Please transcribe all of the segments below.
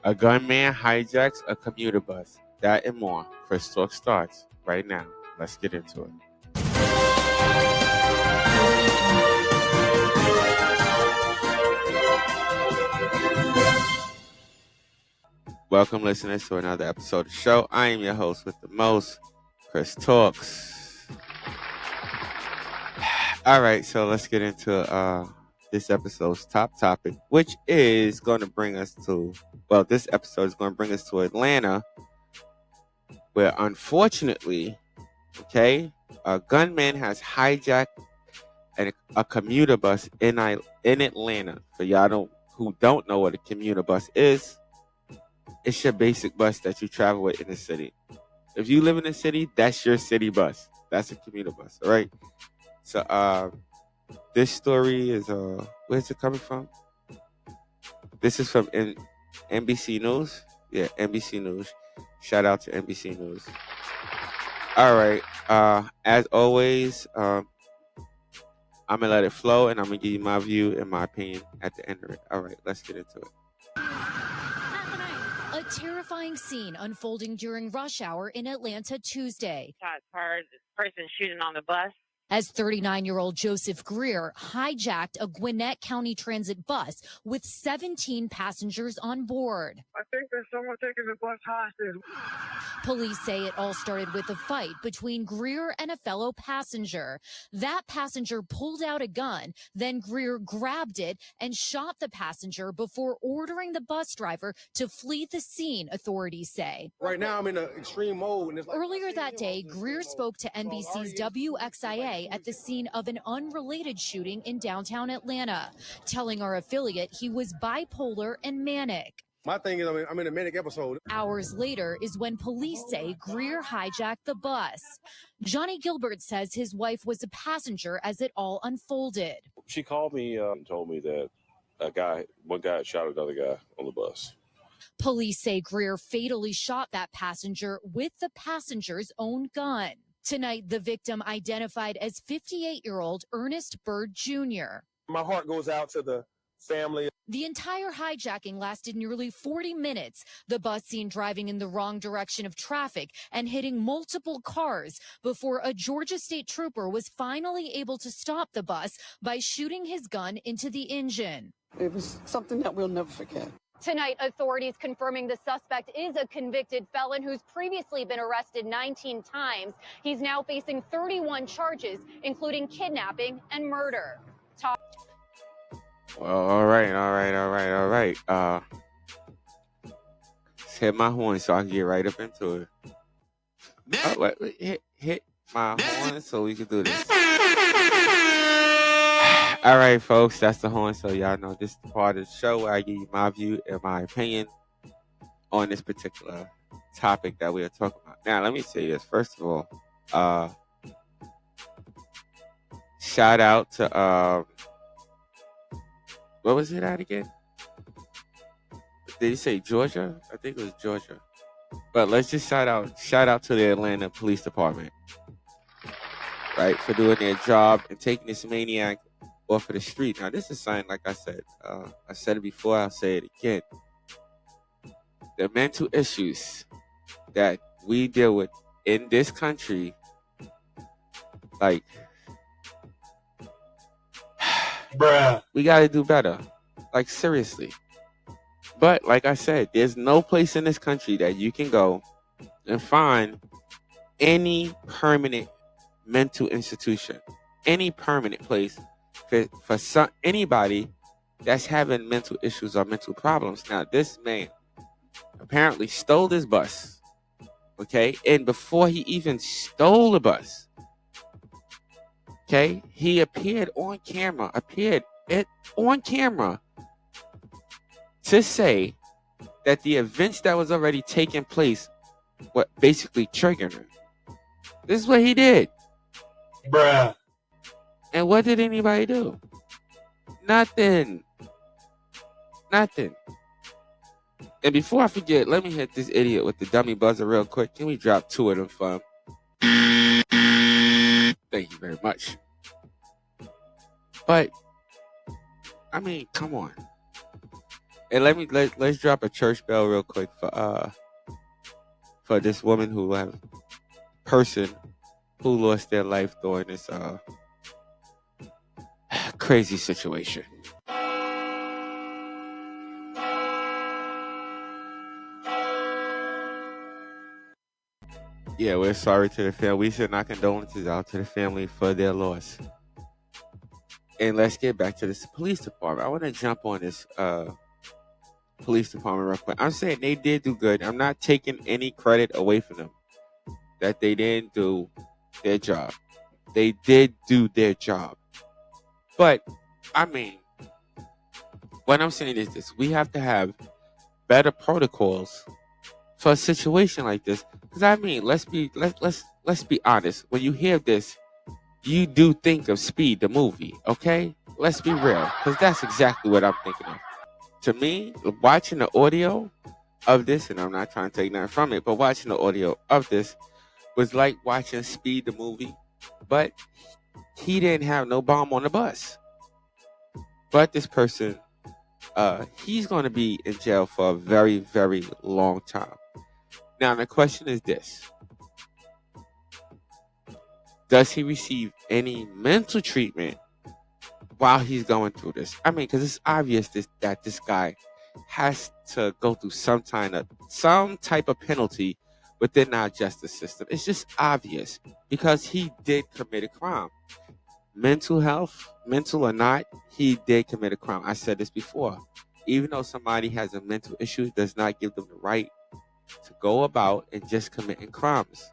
A gunman hijacks a commuter bus. That and more. First Talk starts right now. Let's get into it. Welcome, listeners, to another episode of the show. I am your host with the most, Chris Talks. All right, so let's get into this episode's top topic, which is going to bring us to, this episode is going to bring us to Atlanta, where unfortunately, a gunman has hijacked a commuter bus in Atlanta. For y'all who don't know what a commuter bus is, it's your basic bus that you travel with in the city. If you live in the city, that's your city bus. That's a commuter bus, all right? So this story is where's it coming from? This is from NBC News. Yeah, NBC News. Shout out to NBC News. All right. As always, I'm gonna let it flow, and I'm gonna give you my view and my opinion at the end of it. All right, let's get into it. A terrifying scene unfolding during rush hour in Atlanta Tuesday. Shots heard, this person shooting on the bus. As 39-year-old Joseph Greer hijacked a Gwinnett County Transit bus with 17 passengers on board. I think there's someone taking the bus hostage. Police say it all started with a fight between Greer and a fellow passenger. That passenger pulled out a gun, then Greer grabbed it and shot the passenger before ordering the bus driver to flee the scene, authorities say. Right now I'm in an extreme mode. And Earlier that day, Greer spoke to NBC's WXIA at the scene of an unrelated shooting in downtown Atlanta, telling our affiliate he was bipolar and manic. My thing is I'm in a manic episode. Hours later is when police say Greer hijacked the bus. Johnny Gilbert says his wife was a passenger as it all unfolded. She called me and told me that one guy had shot another guy on the bus. Police say Greer fatally shot that passenger with the passenger's own gun. Tonight, the victim identified as 58-year-old Ernest Bird Jr. My heart goes out to the family. The entire hijacking lasted nearly 40 minutes. The bus seen driving in the wrong direction of traffic and hitting multiple cars before a Georgia state trooper was finally able to stop the bus by shooting his gun into the engine. It was something that we'll never forget. Tonight, authorities confirming the suspect is a convicted felon who's previously been arrested 19 times. He's now facing 31 charges, including kidnapping and murder. Well, all right. Let's hit my horn so I can get right up into it. Hit my horn so we can do this. All right, folks, that's the horn. So y'all know this is the part of the show where I give you my view and my opinion on this particular topic that we are talking about. Now, let me say this. First of all, shout out to what was it at again? Did you say Georgia? I think it was Georgia. But let's just shout out to the Atlanta Police Department, right, for doing their job and taking this maniac off of the street. Now, this is something, like I said it before, I'll say it again. The mental issues that we deal with in this country, like, Bruh. we got to do better. Like, seriously. But, like I said, there's no place in this country that you can go and find any permanent mental institution, any permanent place for anybody that's having mental issues or mental problems. Now, this man apparently stole this bus, okay? And before he even stole the bus, okay, he appeared on camera to say that the events that was already taking place were basically triggering him. This is what he did. Bruh. And what did anybody do? Nothing. And before I forget, let me hit this idiot with the dummy buzzer real quick. Can we drop 2 of them for him? Thank you very much. But, I mean, come on. And let's drop a church bell real quick for this woman person who lost their life during this crazy situation. Yeah, we're sorry to the family. We send our condolences out to the family for their loss. And let's get back to this police department. I want to jump on this police department real quick. I'm saying they did do good. I'm not taking any credit away from them that they didn't do their job. They did do their job. But, I mean, what I'm saying is this. We have to have better protocols for a situation like this. Because, I mean, let's be honest. When you hear this, you do think of Speed, the movie, okay? Let's be real. Because that's exactly what I'm thinking of. To me, watching the audio of this, and I'm not trying to take nothing from it, but watching the audio of this was like watching Speed, the movie. But he didn't have no bomb on the bus. But this person, he's going to be in jail for a very, very long time. Now, the question is this. Does he receive any mental treatment while he's going through this? I mean, because it's obvious that this guy has to go through some type of penalty within our justice system. It's just obvious because he did commit a crime. Mental or not, he did commit a crime. I said this before. Even though somebody has a mental issue, it does not give them the right to go about and just committing crimes.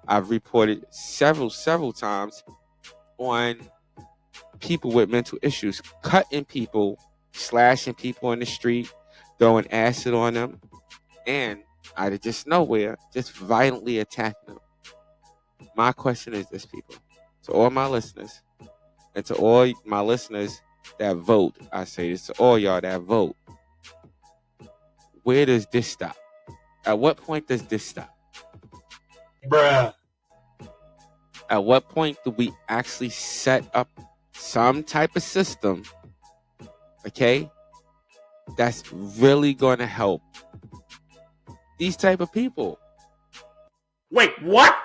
I've reported several times on people with mental issues cutting people, slashing people in the street, throwing acid on them, and out of just nowhere, just violently attacking them. My question is this, people, to all my listeners, and to all my listeners that vote, I say this to all y'all that vote. Where does this stop? At what point does this stop? Bruh. At what point do we actually set up some type of system, okay, that's really going to help these type of people? Wait, what?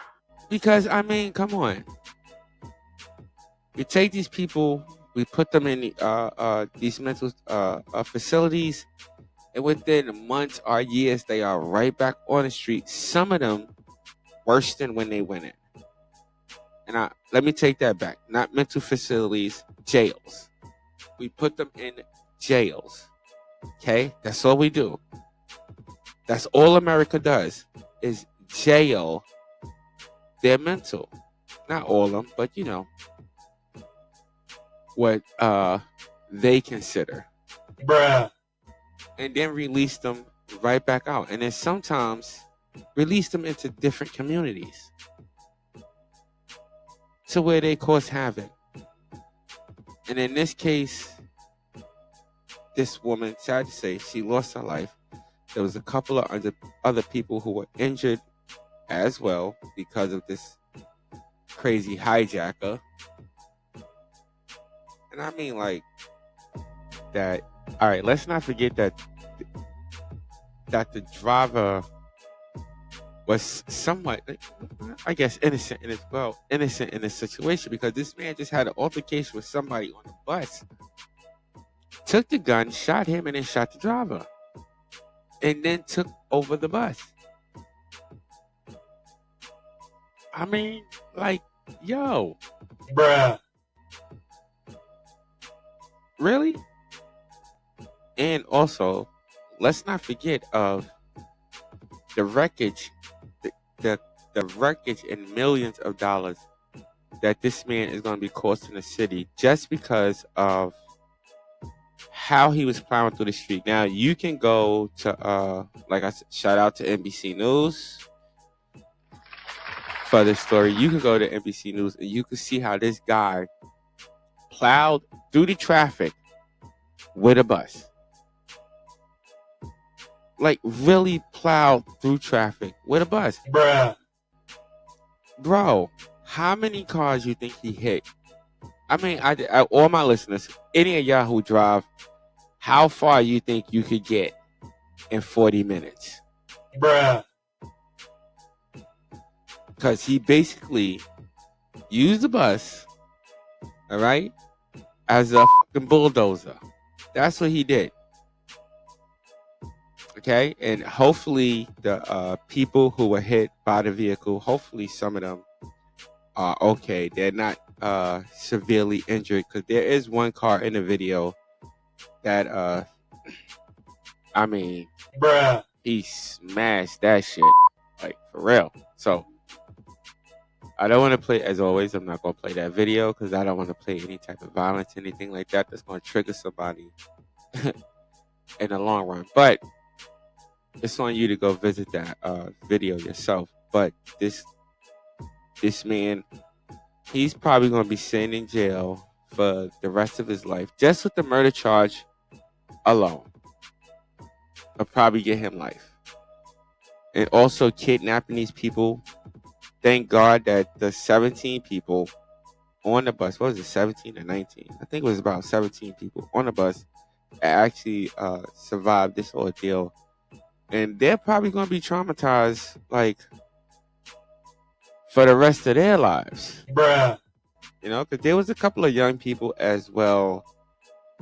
Because, I mean, come on. We take these people, we put them in these mental facilities, and within months or years, they are right back on the street. Some of them worse than when they went in. And let me take that back. Not mental facilities, jails. We put them in jails. Okay? That's all we do. That's all America does, is jail their mental. Not all of them, but you know what they consider. Bruh. And then release them right back out. And then sometimes release them into different communities to where they cause havoc. And in this case, this woman, sad to say, she lost her life. There was a couple of other people who were injured as well because of this crazy hijacker. And I mean, like, that. All right, let's not forget that the driver was somewhat, I guess, innocent in this situation, because this man just had an altercation with somebody on the bus, took the gun, shot him, and then shot the driver, and then took over the bus. I mean, like, yo. Bruh. Really? And also, let's not forget of the wreckage, the wreckage in millions of dollars that this man is going to be costing the city just because of how he was plowing through the street. Now, you can go to, like I said, shout out to NBC News for this story. You can go to NBC News and you can see how this guy plowed through the traffic with a bus. Like, really plowed through traffic with a bus. Bruh. Bro, how many cars you think he hit? I mean, I all my listeners, any of y'all who drive, how far you think you could get in 40 minutes? Bruh. Because he basically used the bus, all right, as a fucking bulldozer. That's what he did. Okay, and hopefully the people who were hit by the vehicle, hopefully some of them are okay. They're not severely injured, because there is one car in the video that I mean, Bruh. he smashed that shit, like, for real. So I don't want to play, as always, I'm not going to play that video because I don't want to play any type of violence, anything like that that's going to trigger somebody in the long run. But it's on you to go visit that video yourself. But this man, he's probably going to be sitting in jail for the rest of his life just with the murder charge alone. I'll probably get him life. And also kidnapping these people. Thank God that the 17 people on the bus, what was it, 17 or 19? I think it was about 17 people on the bus that actually survived this ordeal. And they're probably going to be traumatized, like, for the rest of their lives. Bruh. You know, because there was a couple of young people as well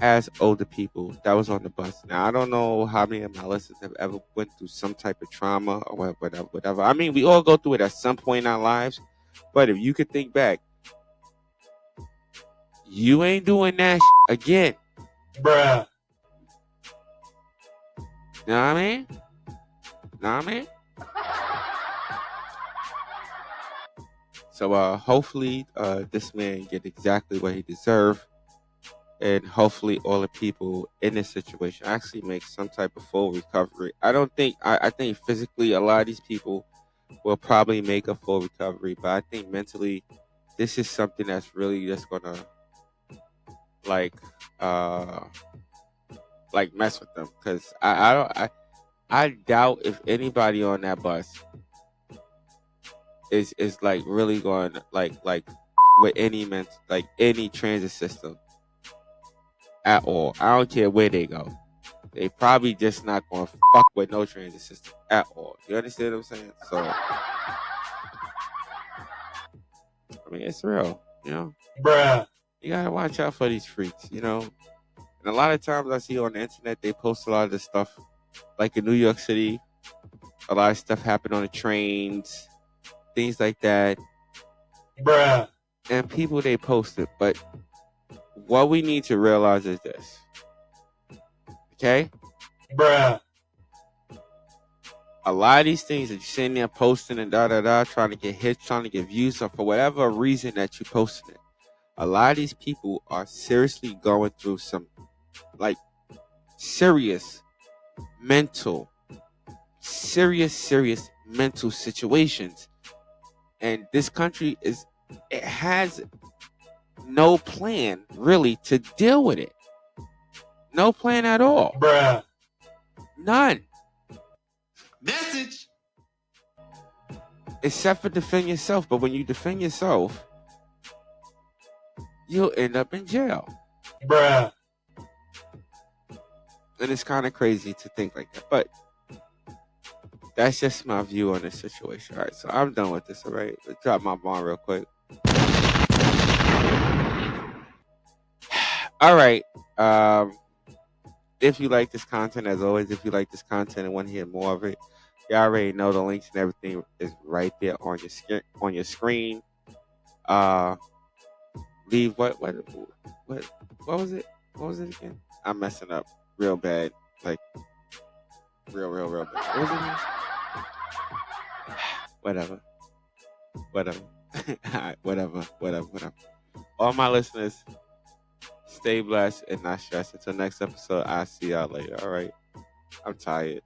as older people that was on the bus. Now, I don't know how many of my listeners have ever went through some type of trauma or whatever. I mean, we all go through it at some point in our lives. But if you could think back, you ain't doing that again. Bruh. You know what I mean? So hopefully this man get exactly what he deserved. And hopefully all the people in this situation actually make some type of full recovery. I think physically a lot of these people will probably make a full recovery. But I think mentally this is something that's really just gonna like mess with them. Because I doubt if anybody on that bus is like really going like with any transit system at all. I don't care where they go. They probably just not going to fuck with no transit system at all. You understand what I'm saying? So I mean, it's real, you know. Bruh. You gotta watch out for these freaks, you know. And a lot of times I see on the internet they post a lot of this stuff, like in New York City. A lot of stuff happen on the trains, things like that. Bruh. And people, they post it. But what we need to realize is this. Okay? Bruh. A lot of these things that you're sitting there posting and trying to get hits, trying to get views, or for whatever reason that you posted it. A lot of these people are seriously going through some, like, serious mental situations. And this country has no plan really to deal with it. No plan at all. Bruh. None. Message. Except for defend yourself. But when you defend yourself, you'll end up in jail. Bruh. And it's kind of crazy to think like that. But that's just my view on this situation. All right, so I'm done with this, all right? Let's drop my bomb real quick. All right. If you like this content, as always, if you like this content and want to hear more of it, you already know the links and everything is right there on your screen. Leave what was it? What was it again? I'm messing up real bad, like real bad. What was it again? Whatever. Alright, whatever. All my listeners, stay blessed and not stressed. Until next episode, I'll see y'all later. All right. I'm tired.